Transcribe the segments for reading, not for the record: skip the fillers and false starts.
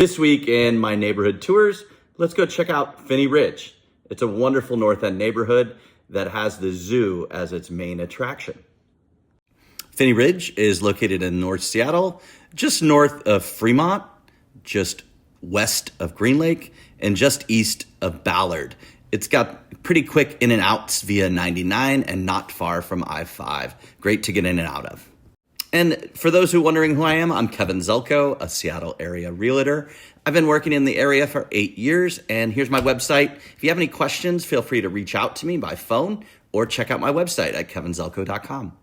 This week in my neighborhood tours, let's go check out Phinney Ridge. It's a wonderful North End neighborhood that has the zoo as its main attraction. Phinney Ridge is located in North Seattle, just north of Fremont, just west of Green Lake, and just east of Ballard. It's got pretty quick in and outs via 99 and not far from I-5. Great to get in and out of. And for those who are wondering who I am, I'm Kevin Zelko, a Seattle area realtor. I've been working in the area for 8 years, and here's my website. If you have any questions, feel free to reach out to me by phone or check out my website at kevinzelko.com.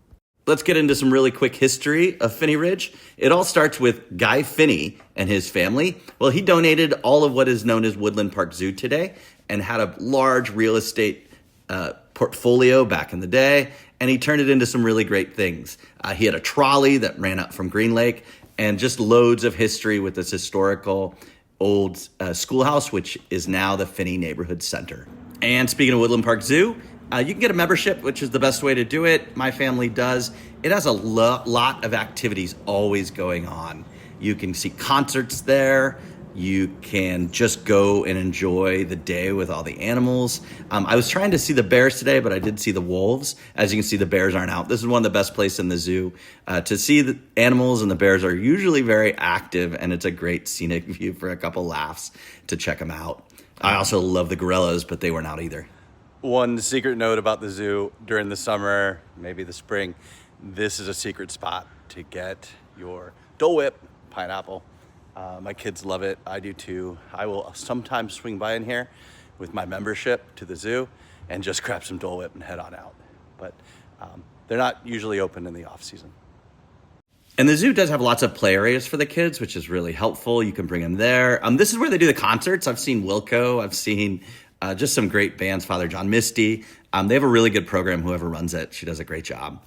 Let's get into some really quick history of Phinney Ridge. It all starts with Guy Phinney and his family. Well, he donated all of what is known as Woodland Park Zoo today and had a large real estate portfolio back in the day, and he turned it into some really great things. He had a trolley that ran up from Green Lake and just loads of history with this historical old schoolhouse, which is now the Phinney Neighborhood Center. And speaking of Woodland Park Zoo, you can get a membership, which is the best way to do it. My family does. It has a lot of activities always going on. You can see concerts there. You can just go and enjoy the day with all the animals. I was trying to see the bears today, but I did see the wolves. As you can see, the bears aren't out. This is one of the best places in the zoo to see the animals, and the bears are usually very active, and it's a great scenic view for a couple laughs to check them out. I also love the gorillas, but they weren't out either. One secret note about the zoo during the summer, maybe the spring, this is a secret spot to get your Dole Whip pineapple. My kids love it. I do too. I will sometimes swing by in here with my membership to the zoo and just grab some Dole Whip and head on out. But they're not usually open in the off season. And the zoo does have lots of play areas for the kids, which is really helpful. You can bring them there. This is where they do the concerts. I've seen Wilco. I've seen just some great bands, Father John Misty. They have a really good program, whoever runs it. She does a great job.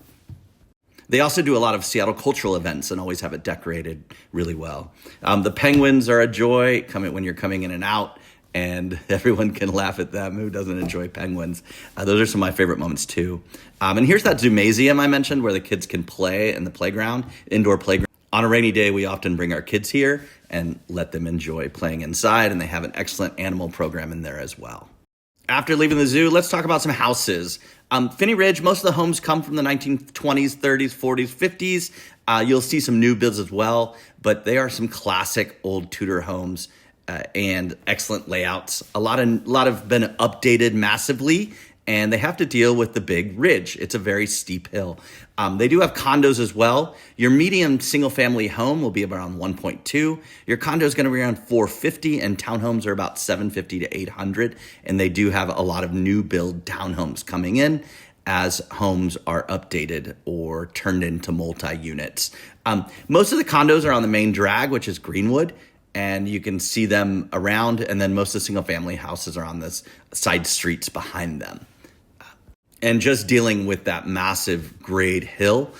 They also do a lot of Seattle cultural events and always have it decorated really well. The penguins are a joy when you're coming in and out, and everyone can laugh at them. Who doesn't enjoy penguins? Those are some of my favorite moments too. And here's that Zoomasium I mentioned where the kids can play in the playground, indoor playground. On a rainy day, we often bring our kids here and let them enjoy playing inside, and they have an excellent animal program in there as well. After leaving the zoo, let's talk about some houses. Phinney Ridge, most of the homes come from the 1920s, 30s, 40s, 50s. You'll see some new builds as well, but they are some classic old Tudor homes and excellent layouts. A lot have been updated massively, and they have to deal with the big ridge. It's a very steep hill. They do have condos as well. Your median single-family home will be around 1.2. Your condo is going to be around 450, and townhomes are about 750 to 800. And they do have a lot of new build townhomes coming in as homes are updated or turned into multi-units. Most of the condos are on the main drag, which is Greenwood, and you can see them around. And then most of the single-family houses are on the side streets behind them. And just dealing with that massive grade hill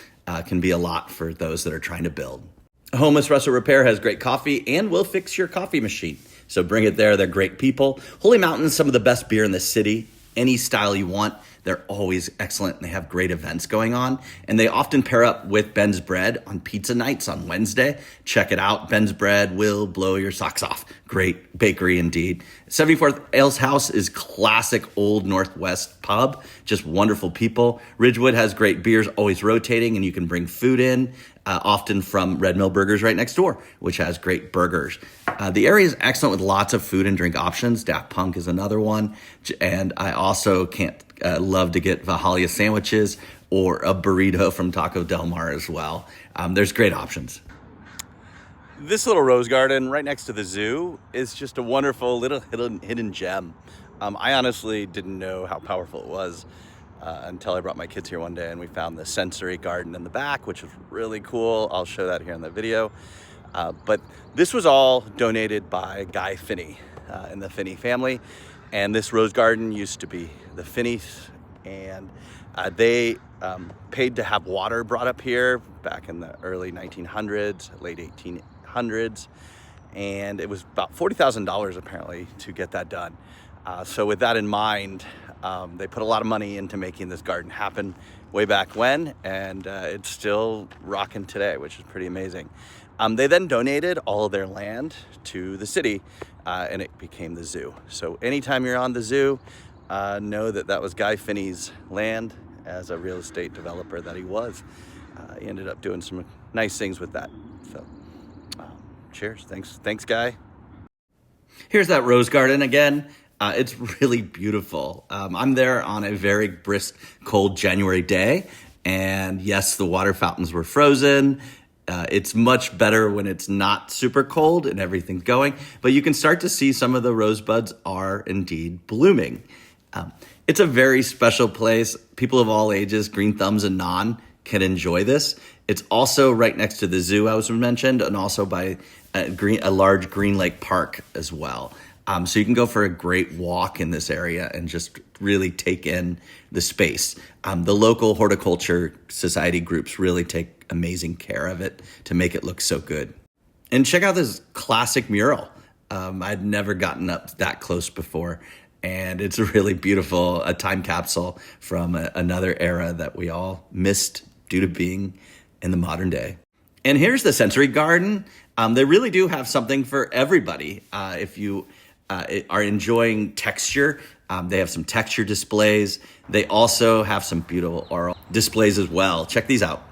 can be a lot for those that are trying to build. Home Espresso Repair has great coffee and will fix your coffee machine. So bring it there. They're great people. Holy Mountain's some of the best beer in the city. Any style you want. They're always excellent, and they have great events going on. And they often pair up with Ben's Bread on pizza nights on Wednesday. Check it out. Ben's Bread will blow your socks off. Great bakery indeed. 74th Ales House is classic old Northwest pub. Just wonderful people. Ridgewood has great beers, always rotating, and you can bring food in, often from Red Mill Burgers right next door, which has great burgers. The area is excellent with lots of food and drink options. Daft Punk is another one. And I also love to get Valhalla sandwiches or a burrito from Taco Del Mar as well. There's great options. This little rose garden right next to the zoo is just a wonderful little hidden gem. I honestly didn't know how powerful it was until I brought my kids here one day and we found the sensory garden in the back, which was really cool. I'll show that here in the video. But this was all donated by Guy Phinney and the Phinney family. And this rose garden used to be the Phinney's, and they paid to have water brought up here back in the early 1900s, late 1800s, and it was about $40,000 apparently to get that done. So with that in mind, they put a lot of money into making this garden happen way back when, and it's still rocking today, which is pretty amazing. They then donated all of their land to the city, and it became the zoo. So anytime you're on the zoo, know that that was Guy Phinney's land as a real estate developer that he was. He ended up doing some nice things with that. So cheers. Thanks, Guy. Here's that rose garden again. It's really beautiful. I'm there on a very brisk, cold January day. And yes, the water fountains were frozen. It's much better when it's not super cold and everything's going. But you can start to see some of the rosebuds are indeed blooming. It's a very special place. People of all ages, green thumbs and non, can enjoy this. It's also right next to the zoo I was mentioned, and also by a large Green Lake Park as well. So you can go for a great walk in this area and just really take in the space. The local horticulture society groups really take amazing care of it to make it look so good. And check out this classic mural. I'd never gotten up that close before. And it's really beautiful, a time capsule from another era that we all missed due to being in the modern day. And here's the sensory garden. They really do have something for everybody. If you are enjoying texture, they have some texture displays. They also have some beautiful oral displays as well. Check these out.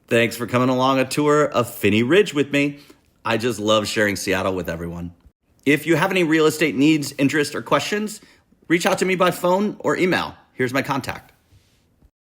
Thanks for coming along a tour of Phinney Ridge with me. I just love sharing Seattle with everyone. If you have any real estate needs, interests, or questions, reach out to me by phone or email. Here's my contact.